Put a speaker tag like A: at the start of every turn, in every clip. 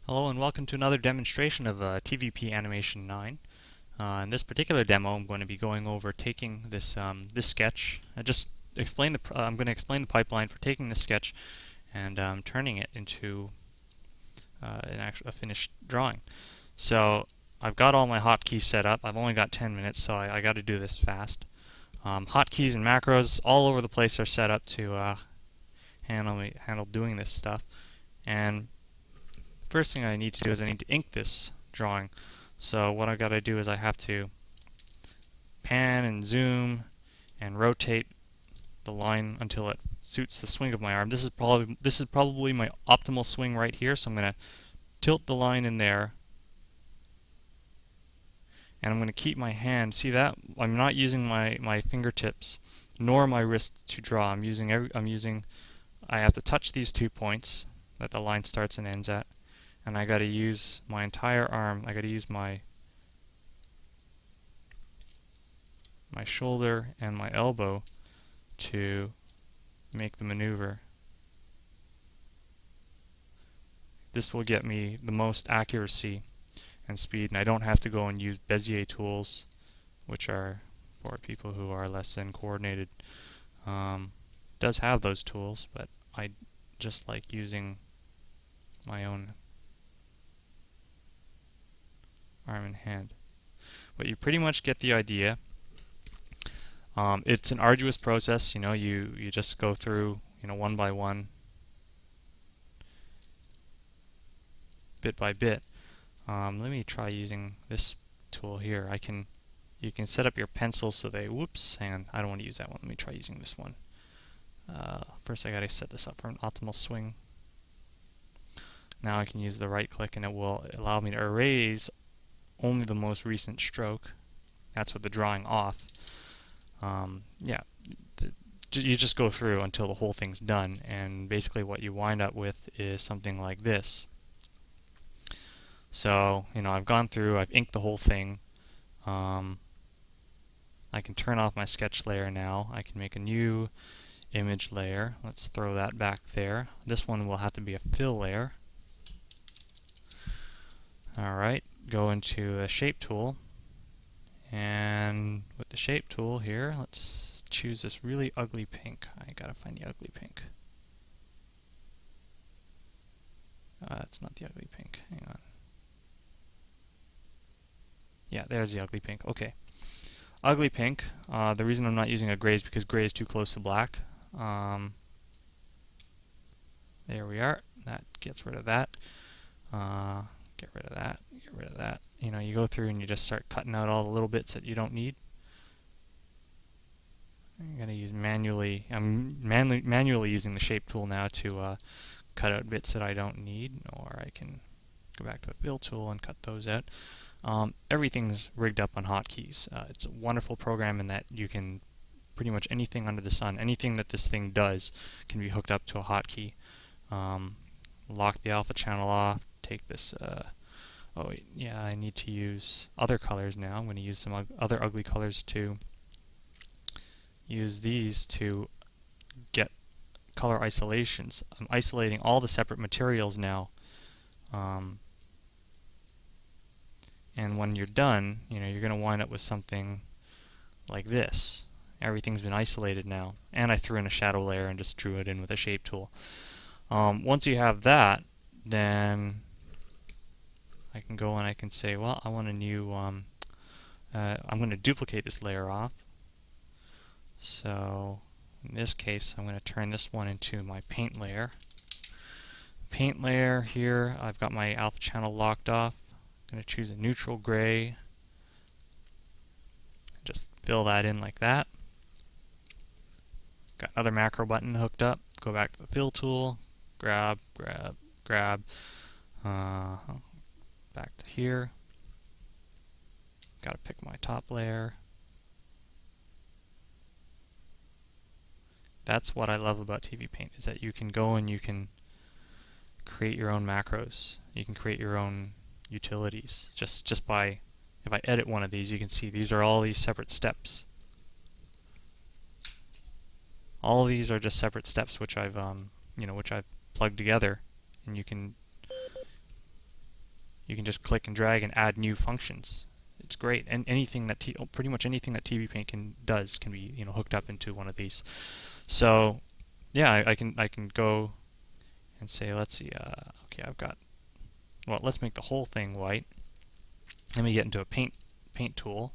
A: Hello and welcome to another demonstration of TVP Animation 9. In this particular demo, I'm going to be going over taking this sketch. I'm going to explain the pipeline for taking this sketch and turning it into a finished drawing. So I've got all my hotkeys set up. I've only got 10 minutes, so I got to do this fast. Hotkeys and macros all over the place are set up to handle doing this stuff. And first thing I need to do is I need to ink this drawing. So what I got to do is I have to pan and zoom and rotate the line until it suits the swing of my arm. This is probably my optimal swing right here, so I'm going to tilt the line in there. And I'm going to keep my hand. See that? I'm not using my fingertips nor my wrist to draw. I have to touch these 2 points that the line starts and ends at. And I got to use my entire arm. I got to use my shoulder and my elbow to make the maneuver. This will get me the most accuracy and speed, and I don't have to go and use Bezier tools, which are for people who are less than coordinated. Does have those tools, but I just like using my own arm and hand. But you pretty much get the idea. It's an arduous process, you just go through, one by one, bit by bit. Let me try using this tool here. You can set up your pencils so hang on, I don't want to use that one. Let me try using this one. First I gotta set this up for an optimal swing. Now I can use the right click and it will allow me to erase only the most recent stroke. That's with the drawing off. You just go through until the whole thing's done, and basically what you wind up with is something like this. So, I've gone through, I've inked the whole thing. I can turn off my sketch layer now. I can make a new image layer. Let's throw that back there. This one will have to be a fill layer. Alright, go into a shape tool. And with the shape tool here, let's choose this really ugly pink. I gotta find the ugly pink. It's not the ugly pink. Hang on. Yeah, there's the ugly pink. Okay. Ugly pink. The reason I'm not using a gray is because gray is too close to black. There we are. That gets rid of that. Get rid of that. Get rid of that. You go through and you just start cutting out all the little bits that you don't need. I'm going to use I'm manually using the shape tool now to cut out bits that I don't need, or I can go back to the fill tool and cut those out. Everything's rigged up on hotkeys. It's a wonderful program in that you can pretty much anything under the sun, anything that this thing does can be hooked up to a hotkey. Lock the alpha channel off, take this oh wait, yeah, I need to use other colors now. I'm going to use some other ugly colors to use these to get color isolations. I'm isolating all the separate materials now. And when you're done, you're going to wind up with something like this. Everything's been isolated now. And I threw in a shadow layer and just drew it in with a shape tool. Once you have that, then I can go and I can say, well, I want a new, I'm going to duplicate this layer off. So in this case, I'm going to turn this one into my paint layer. Paint layer here, I've got my alpha channel locked off. I'm going to choose a neutral gray. Just fill that in like that. Got another macro button hooked up. Go back to the fill tool, grab, back to here. Got to pick my top layer. That's what I love about TVPaint, is that you can go and you can create your own macros. You can create your own utilities just by, if I edit one of these, you can see these are all these separate steps. All of these are just separate steps which I've plugged together, and you can you can just click and drag and add new functions. It's great, and anything that pretty much anything that TVPaint does can be hooked up into one of these. So yeah, I can go and say, let's see, okay, let's make the whole thing white. Let me get into a paint tool,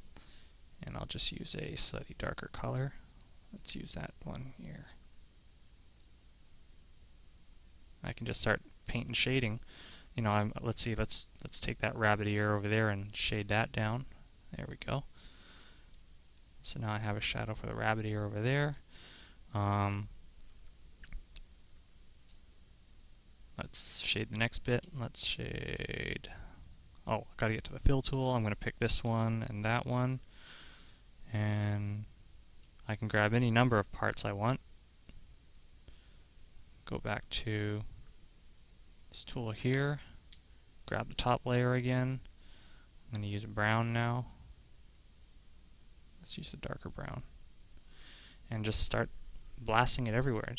A: and I'll just use a slightly darker color. Let's use that one here. I can just start paint and shading. Let's see, let's take that rabbit ear over there and shade that down. There we go. So now I have a shadow for the rabbit ear over there. Let's shade the next bit. Let's shade. Oh, I gotta get to the fill tool. I'm gonna pick this one and that one, and I can grab any number of parts I want. Go back to this tool here, grab the top layer again. I'm going to use a brown now. Let's use a darker brown, and just start blasting it everywhere.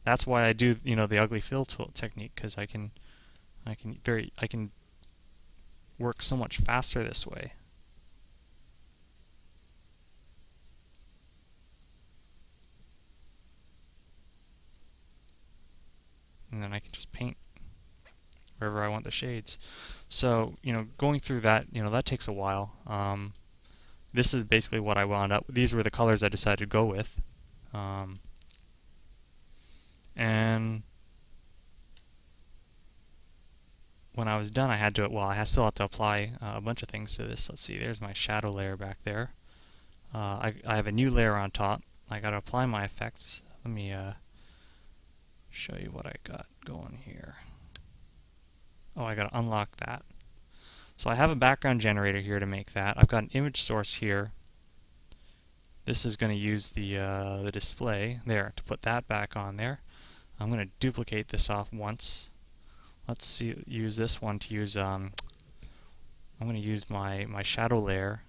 A: That's why I do the ugly fill tool technique, because I can work so much faster this way. And then I can just paint wherever I want the shades. So, going through that, that takes a while. This is basically what I wound up. These were the colors I decided to go with. And when I was done, I still have to apply a bunch of things to this. Let's see, there's my shadow layer back there. I have a new layer on top. I got to apply my effects. Let me show you what I got going here. Oh, I got to unlock that. So I have a background generator here to make that. I've got an image source here. This is going to use the display there to put that back on there. I'm going to duplicate this off once. Let's use this one to use. I'm going to use my shadow layer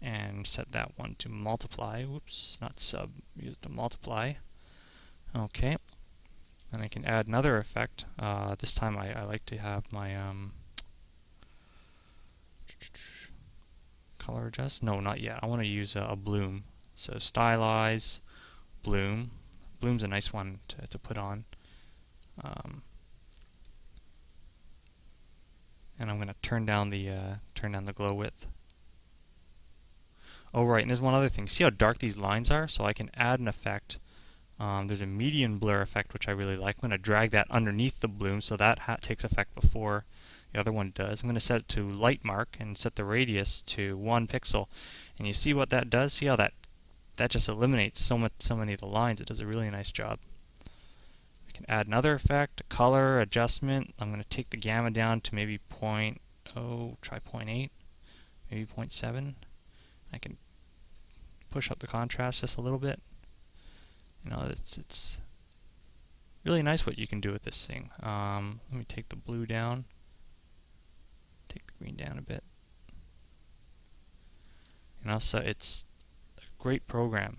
A: and set that one to multiply. Whoops, not sub. Use it to multiply. Okay. And I can add another effect. This time I like to have my color adjust. No, not yet. I want to use a bloom. So Stylize Bloom. Bloom's a nice one to put on. And I'm going to turn down the glow width. Oh right, and there's one other thing. See how dark these lines are? So I can add an effect. There's a median blur effect, which I really like. I'm going to drag that underneath the bloom so that takes effect before the other one does. I'm going to set it to light mark and set the radius to 1 pixel. And you see what that does? See how that just eliminates so many of the lines. It does a really nice job. I can add another effect, a color adjustment. I'm going to take the gamma down to maybe try 0.8, maybe 0.7. I can push up the contrast just a little bit. It's really nice what you can do with this thing. Let me take the blue down, take the green down a bit. So it's a great program.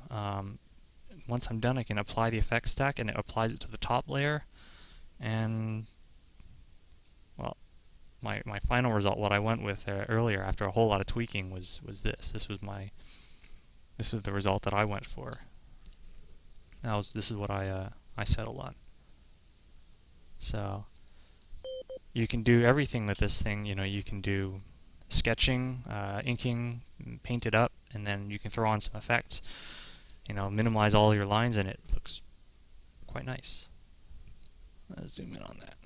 A: Once I'm done, I can apply the effect stack, and it applies it to the top layer. And well, my final result, what I went with earlier after a whole lot of tweaking, was this. This is the result that I went for. This is what I settled on. So you can do everything with this thing. You can do sketching, inking, paint it up, and then you can throw on some effects. Minimize all your lines, and it looks quite nice. Let's zoom in on that.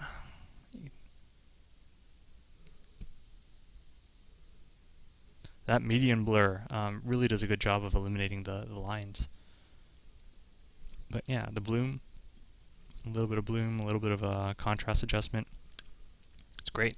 A: That median blur really does a good job of eliminating the lines. But yeah, the bloom, a little bit of bloom, a little bit of contrast adjustment. It's great.